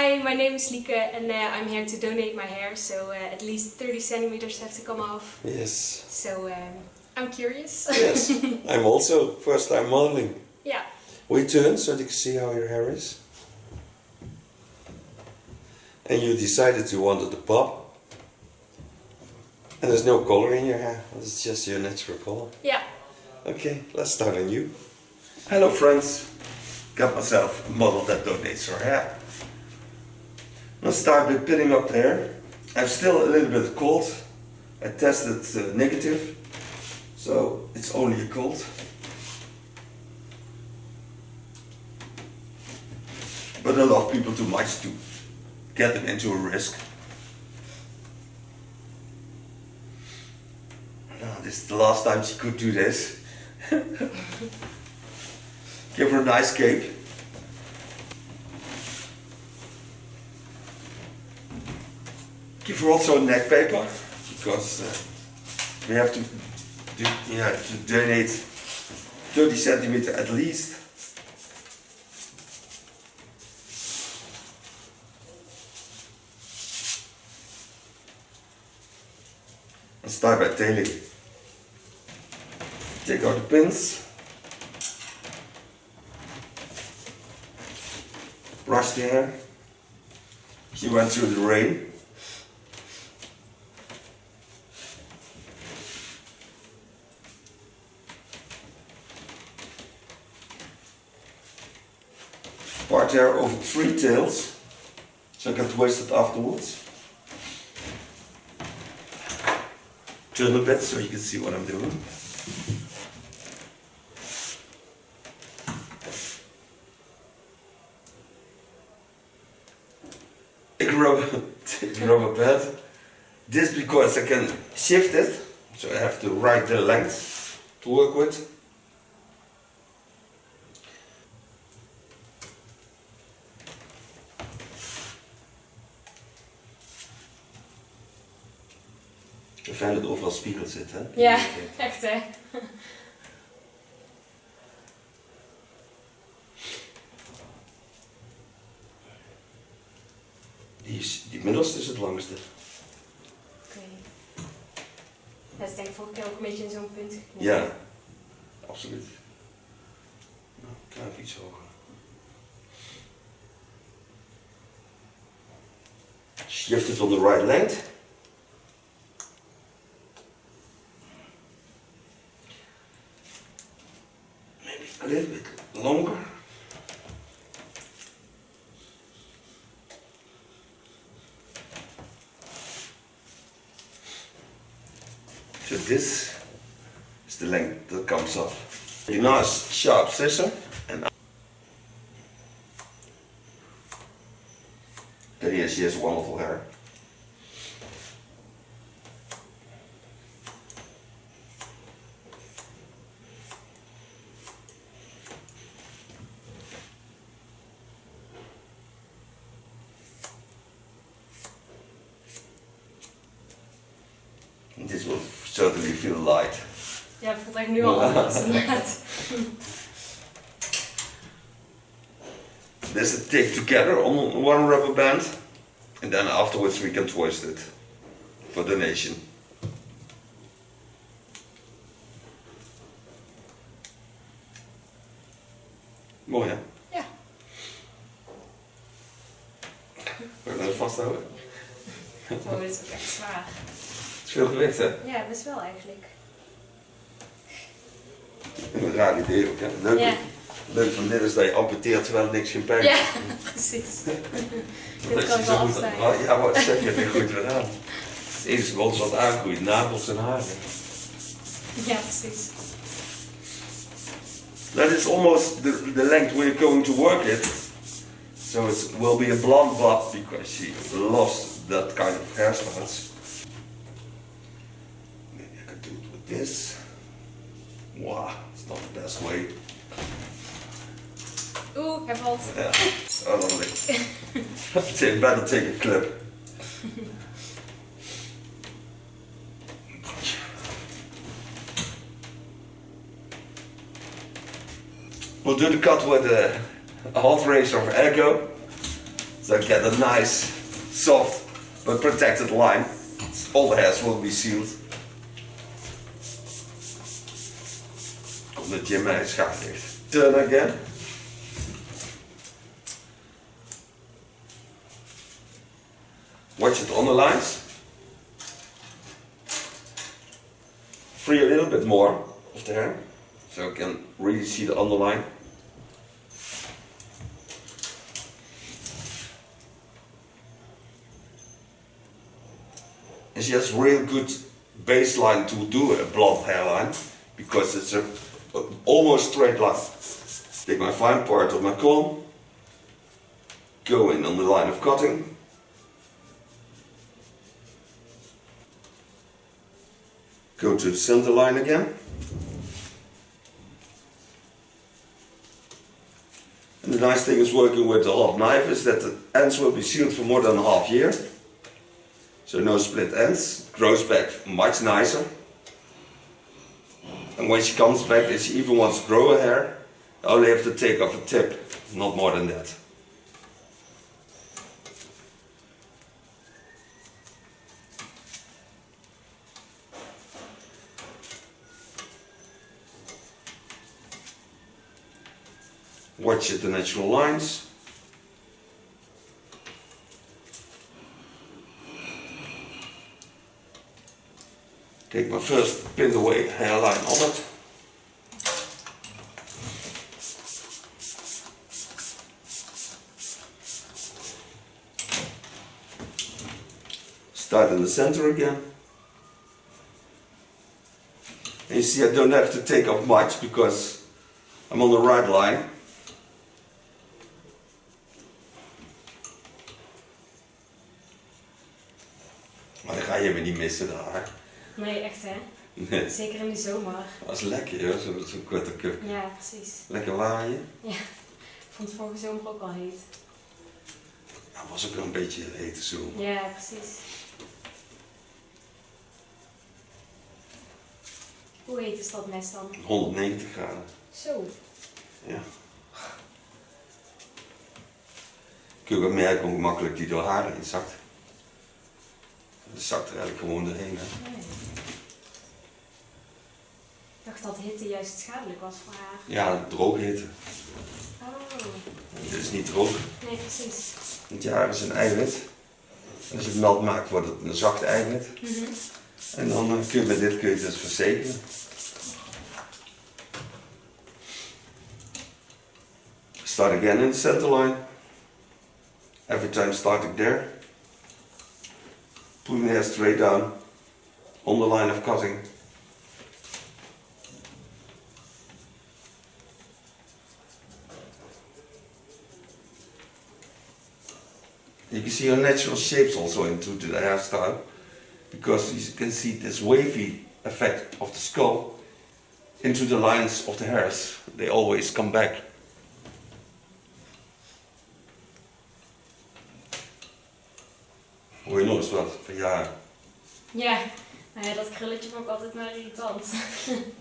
Hi, my name is Lieke and I'm here to donate my hair, so at least 30 centimeters have to come off. Yes. So I'm curious. Yes, I'm also first time modeling. Yeah. Will you turn so you can see how your hair is? And you decided you wanted to pop. And there's no color in your hair, it's just your natural color. Yeah. Okay, let's start on you. Hello friends, got myself a model that donates her hair. Let's start with pinning up the hair. I'm still a little bit cold. I tested negative, so it's only a cold. But I love people too much to get them into a risk. Oh, this is the last time she could do this. Give her a nice cape. Give her also neck paper, because we have to donate 30 centimeters at least. And start by tailing. Take out the pins. Brush the hair. She went through the rain. Part hair over 3 tails, so I can twist it afterwards. Turn a bit so you can see what I'm doing. Take a rubber pad. This because I can shift it, so I have to write the length to work with. Fijn dat overal spiegel zit, hè? Ja, echt hè. Die middelste is het langste. Oké. Dat is denk ik vorige keer ook een beetje in zo'n punt geknipt. Ja, absoluut. Nou, klein iets hoger. Shift it on the right length. Maybe a little bit longer. So this is the length that comes off. A nice sharp scissor and there he is, she has wonderful hair. This will certainly feel light. Ja, het voelt echt nu al anders inderdaad. This is take together on one rubber band, and then afterwards we can twist it for donation. Mooi hè? Ja. Wil je dat vasthouden? Oh, dit is ook echt zwaar. Het is veel gewicht hè? Ja, best wel eigenlijk. Een raar idee ook hè? Leuk, Ja. leuk van dit is dat je amputeert terwijl er niks geen pijn Ja, precies. Dit kan ik wel afsnijden. Ja, maar zeg je het goed gedaan. Het enige wat wat aangroeit, nagels en haren. Ja, precies. That is almost the length we're going to work it. So it will be a blonde bob because she lost that kind of hairstyles. Maybe I could do it with this. Wow, it's not the best way. Oeh, hij valt. Yeah, oh lovely. Better take a clip. We'll do the cut with a hairdresser of Echo. So I get a nice, soft but protected line. All the hairs will be sealed. Omdat je mij schaaf heeft. Turn again. Watch it on the lines. Free a little bit more of the hair, so I can really see the underline. It's just real good baseline to do a blonde hairline, because it's a almost straight line. Take my fine part of my comb, go in on the line of cutting. Go to the center line again. And the nice thing is working with the hot knife is that the ends will be sealed for more than a half year. So no split ends, it grows back much nicer. And when she comes back, if she even wants to grow a hair, I only have to take off a tip, not more than that. Watch the natural lines. Take my first pinned away hairline on it. Start in the center again. And you see I don't have to take off much because I'm on the right line. Maar dan ga je me niet missen daar. Nee, echt hè? Nee. Zeker in de zomer. Dat is lekker hoor, zo'n korte cup. Ja, precies. Lekker waaien. Ja, ik vond het vorige zomer ook al heet. Ja, was ook wel een beetje hete zomer. Ja, precies. Hoe heet is dat mes dan? 190 graden. Zo. Ja. Kun je ook merken hoe makkelijk die door haar heen zakt. Het zakt er eigenlijk gewoon doorheen. Hè? Nee. Ik dacht dat hitte juist schadelijk was voor haar. Ja, droge hitte. Oh. Dit is niet droog. Nee, precies. Het haar is een eiwit. En als je het nat maakt, wordt het een zacht eiwit. En dan kun je met dit dus verzekeren. Start again in the center line. Every time starting there. Pulling the hair straight down on the line of cutting. You can see your natural shapes also into the hairstyle, because you can see this wavy effect of the skull into the lines of the hairs. They always come back. Hoor je nog eens wat van ja? Ja, nou ja, dat krulletje vond ik altijd maar irritant.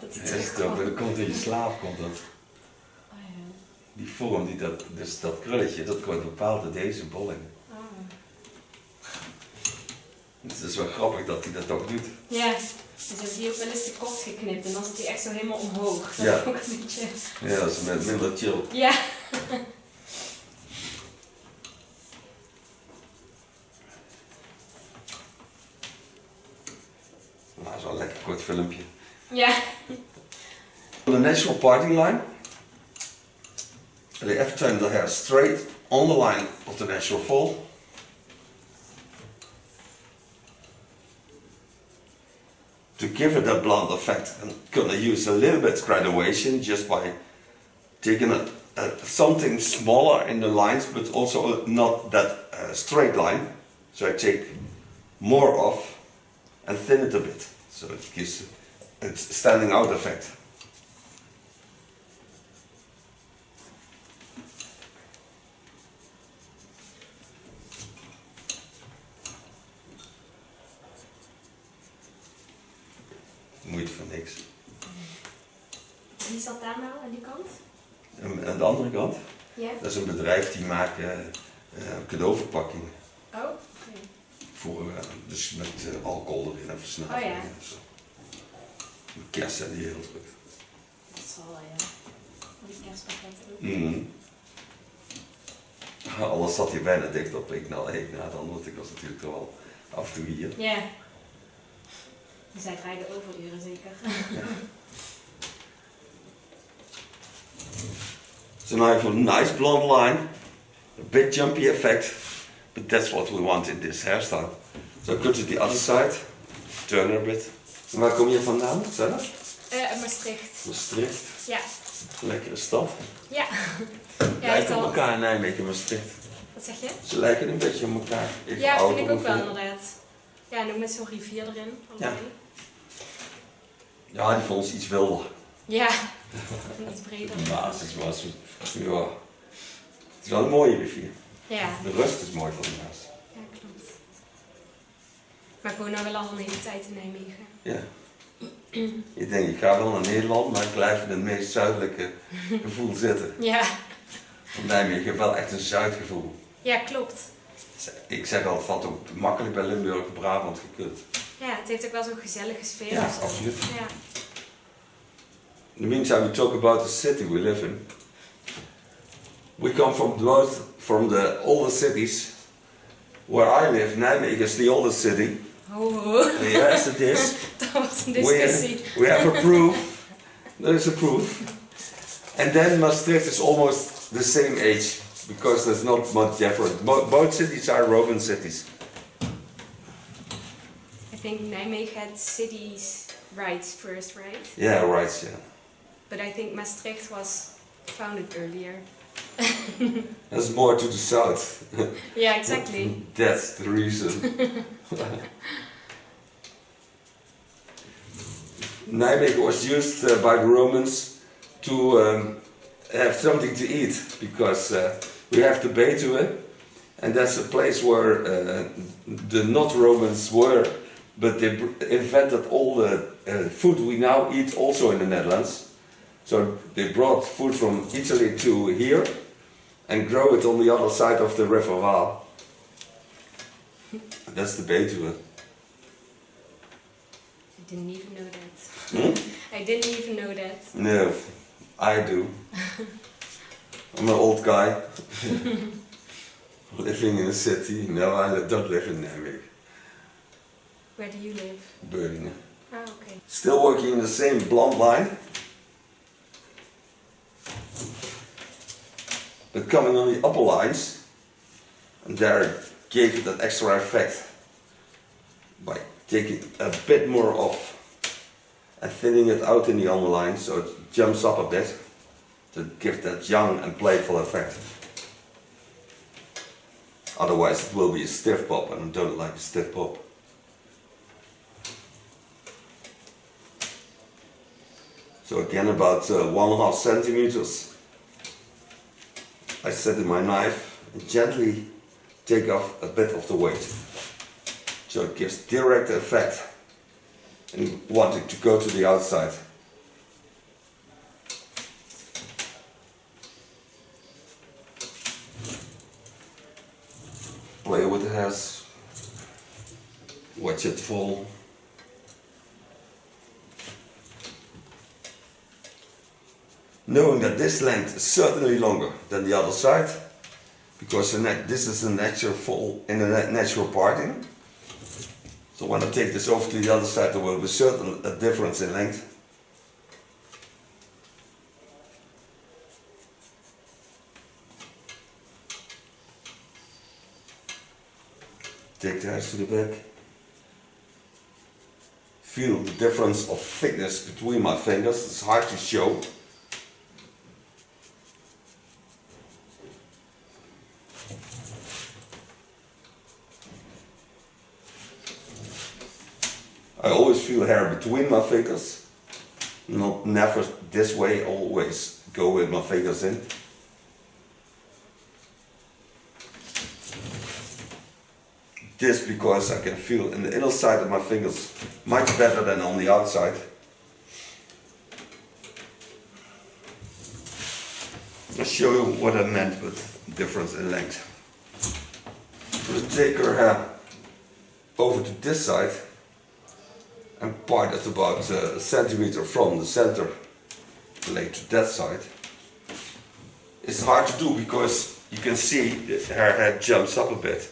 Dat hij Ja, dat komt in je slaap, komt dat. Oh ja. Die vorm, dus dat krulletje, dat wordt bepaald door deze bolling. Oh. Het is wel grappig dat hij dat ook doet. Ja, dus heb die ook wel eens te kort geknipt en dan zit hij echt zo helemaal omhoog. Dat Ja. vond ik een beetje... Ja, dat is minder chill. Ja. Nou, dat is wel een lekker kort filmpje. Ja. The natural parting line. They every time the hair straight on the line of the natural fall. To give it that blonde effect, I'm gonna use a little bit graduation just by taking something smaller in the lines, but also not that straight line. So I take more off and thin it a bit, so it gives a standing out effect. Moeite van niks. Wie zat daar nou aan die kant? En aan de andere kant, Ja. dat is een bedrijf die maken cadeauverpakking. Oh, oké. Voor, dus met alcohol erin en versnelling. Oh ja. En zo. De kerst zijn die heel druk. Dat zal wel, ja. Die kerstpakketten ook. Alles zat hier bijna dicht op. Ik na het andere, want ik was natuurlijk toch wel af en toe hier. Ja. Dus zij rijden overuren zeker. Ja. So now I have a nice blonde line, a bit jumpy effect, but that's what we want in this hairstyle. So I go to the other side, turn her a bit. En waar kom je vandaan zelf? Maastricht. Maastricht. Ja. Lekkere stad. Ja. Lijken op elkaar in Nijmegen en Maastricht. Wat zeg je? Ze lijken een beetje op elkaar. Even Ja, oud vind ik ook wel ongeveer. inderdaad. Ja, en ook met zo'n rivier erin. Ja. Ja, die vond ons iets wilder. Ja, en iets breder. Maar het is wel een mooie rivier. Ja. De rust is mooi van de Maas. Ja, klopt. Maar ik woon nou wel al een hele tijd in Nijmegen. Ja. Ik denk, ik ga wel naar Nederland, maar ik blijf in het meest zuidelijke gevoel zitten. Ja. Van Nijmegen heeft wel echt een zuidgevoel. Ja, klopt. Ik zeg altijd, het valt ook makkelijk bij Limburg, Brabant gekund. Ja, het heeft ook wel zo'n gezellige sfeer. Ja, of zo. absoluut. Ja. In the meantime, we talk about the city we live in. We come from the oldest cities. Where I live, Nijmegen is the oldest city. Oh. Yes, it is. Dat was een discussie. We have a proof. There is a proof. And then Maastricht is almost the same age, because there's not much difference. Both cities are Roman cities. I think Nijmegen had cities rights first, right? Yeah, right, yeah. But I think Maastricht was founded earlier. There's more to the south. Yeah, exactly. That's the reason. Nijmegen was used by the Romans to have something to eat, because we have the Betuwe, and that's a place where the not Romans were, but they invented all the food we now eat also in the Netherlands. So they brought food from Italy to here and grow it on the other side of the river Waal. That's the Betuwe. I didn't even know that. Hmm? I didn't even know that. No, I do. I'm an old guy. Living in a city. No, I don't live in Nijmegen. Where do you live? Beuningen. Oh, okay. Still working in the same blonde line. But coming on the upper lines, and there I gave it an extra effect by taking a bit more off and thinning it out in the underline so it jumps up a bit to give that young and playful effect. Otherwise it will be a stiff pop, and I don't like a stiff pop. So again, about 1.5 centimeters. I set in my knife and gently take off a bit of the weight. So it gives direct effect and wanting to go to the outside. Play with the hairs, watch it fall. Knowing that this length is certainly longer than the other side, because this is a natural fall in a natural parting. So when I take this over to the other side, there will be certain a difference in length. Take the hairs to the back. Feel the difference of thickness between my fingers. It's hard to show. I always feel hair between my fingers, never this way, always go with my fingers in. This because I can feel in the inner side of my fingers much better than on the outside. I'll show you what I meant with difference in length. take her hair over to this side and part it about a centimeter from the center blade to that side. It's hard to do because you can see her head jumps up a bit,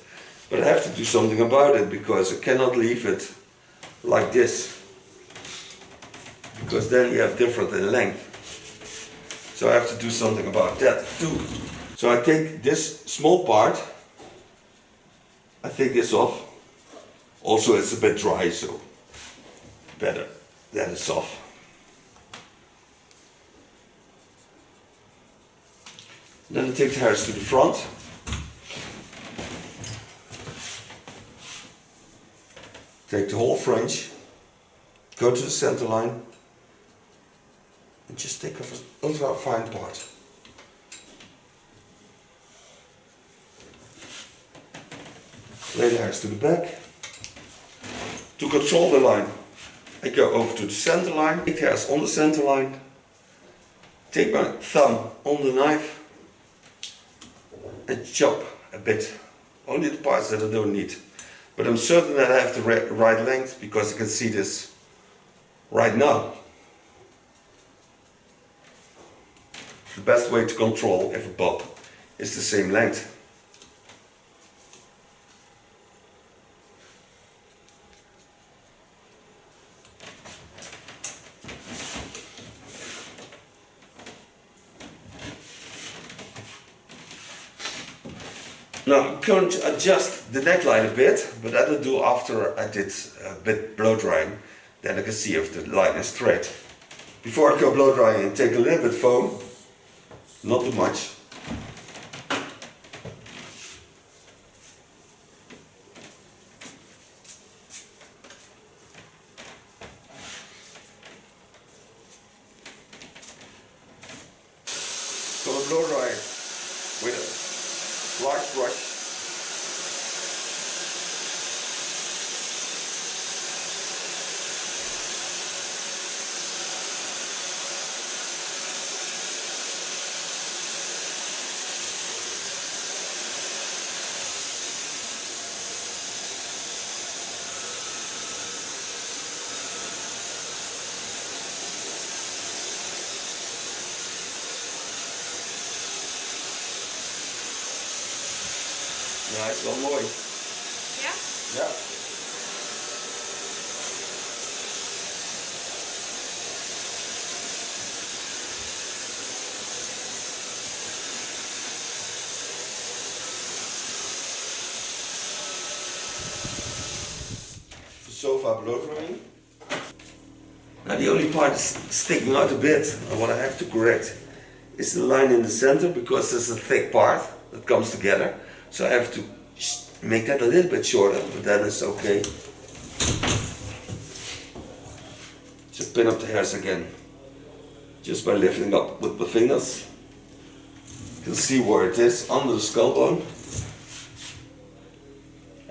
but I have to do something about it because I cannot leave it like this, because then you have different in length. So I have to do something about that too. So I take this small part, I take this off. Also it's a bit dry, so better that it's off. Then I take the hairs to the front. Take the whole fringe, go to the center line, and just take off an ultra fine part. Lay the hairs to the back. To control the line, I go over to the center line, take the hairs on the center line, take my thumb on the knife, and chop a bit, only the parts that I don't need. But I'm certain that I have the right length because I can see this right now. The best way to control if a bob is the same length. Now I'm going to adjust the neckline a bit, but that I'll do after I did a bit blow drying. Then I can see if the line is straight. Before I go blow drying, take a little bit foam, not too much. So I blow dry with a large brush. Ja, is wel mooi. Ja? Ja. The sofa blow drying. Now the only part is sticking out a bit, and what I have to correct is the line in the center, because there's a thick part that comes together. So I have to make that a little bit shorter, but then it's okay. So pin up the hairs again, just by lifting up with the fingers. You can see where it is, under the skull bone.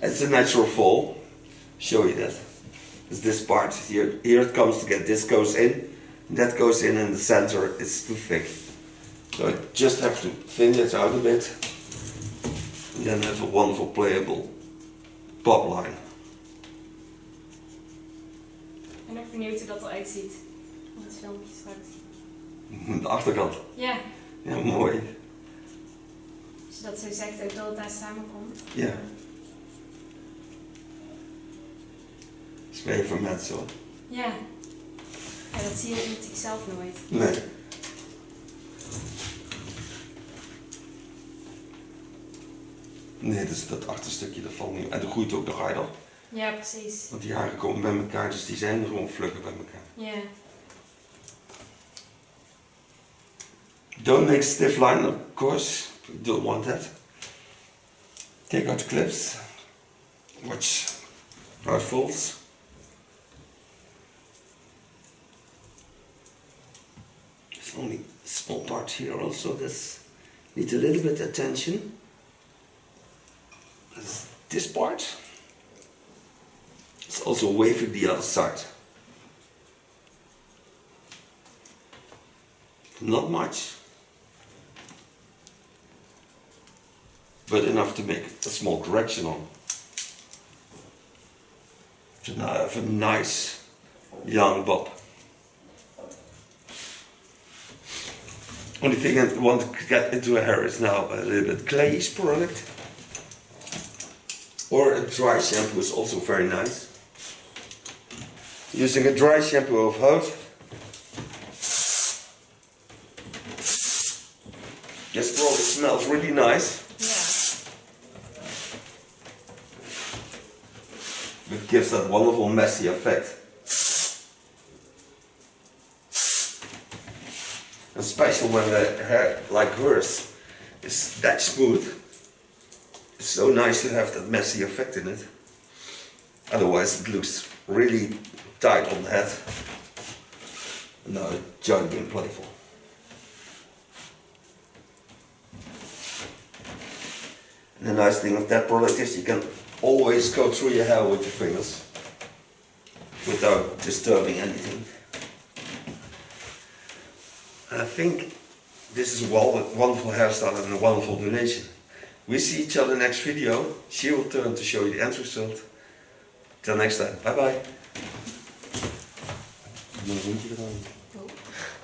It's a natural fall. Show you that. It's this part here. Here it comes together. This goes in, that goes in the center. It's too thick. So I just have to thin it out a bit. And then have a wonderful playable bob line. En ik ben benieuwd hoe dat eruit ziet. Op het filmpje straks. De achterkant. Ja. Ja, mooi. Als je dat zo zegt, ook dat het daar samenkomt. Ja. Dat is meer van mensen hoor. Ja. Ja, dat zie je natuurlijk zelf nooit. Nee. Nee, dus dat achterstukje dat valt niet. En dan groeit ook nog harder. Ja, precies. Want die haren komen bij elkaar, dus die zijn er gewoon vlugger bij elkaar. Ja. Don't make stiff line, of course. You don't want that. Take out the clips. Watch how it folds. There's only a small part here also that needs a little bit attention. This part is also waving the other side. Not much, but enough to make a small correction on. So now I have a nice young bob. Only thing I want to get into a hair is now a little bit clayish product. Or a dry shampoo is also very nice. Using a dry shampoo of hout. This product smells really nice. Yeah. It gives that wonderful messy effect. Especially when the hair, like hers, is that smooth. It's so nice to have that messy effect in it. Otherwise it looks really tight on the head. And now it's jolly and playful. And the nice thing of that product is you can always go through your hair with your fingers without disturbing anything. I think this is a wonderful hairstyle and a wonderful donation. We see each other next video. She will turn to show you the end result. Till next time. Bye bye.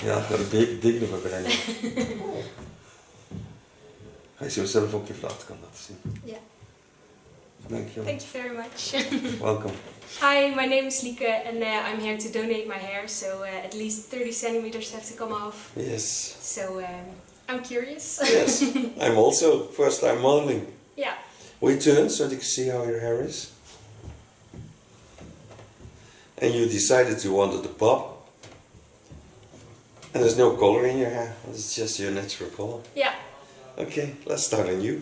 Ja, ik ga de ding ervoor brengen. Ga je zo zelf op je achterkant laten zien. Yeah. Thank you. Thank you very much. Welcome. Hi, my name is Lieke and I'm here to donate my hair, so at least 30 centimeters have to come off. Yes. So I'm curious. Yes. I'm also first time modeling. Yeah. Will you turn so that you can see how your hair is? And you decided you wanted the bob. And there's no color in your hair. It's just your natural color. Yeah. Okay, let's start on you.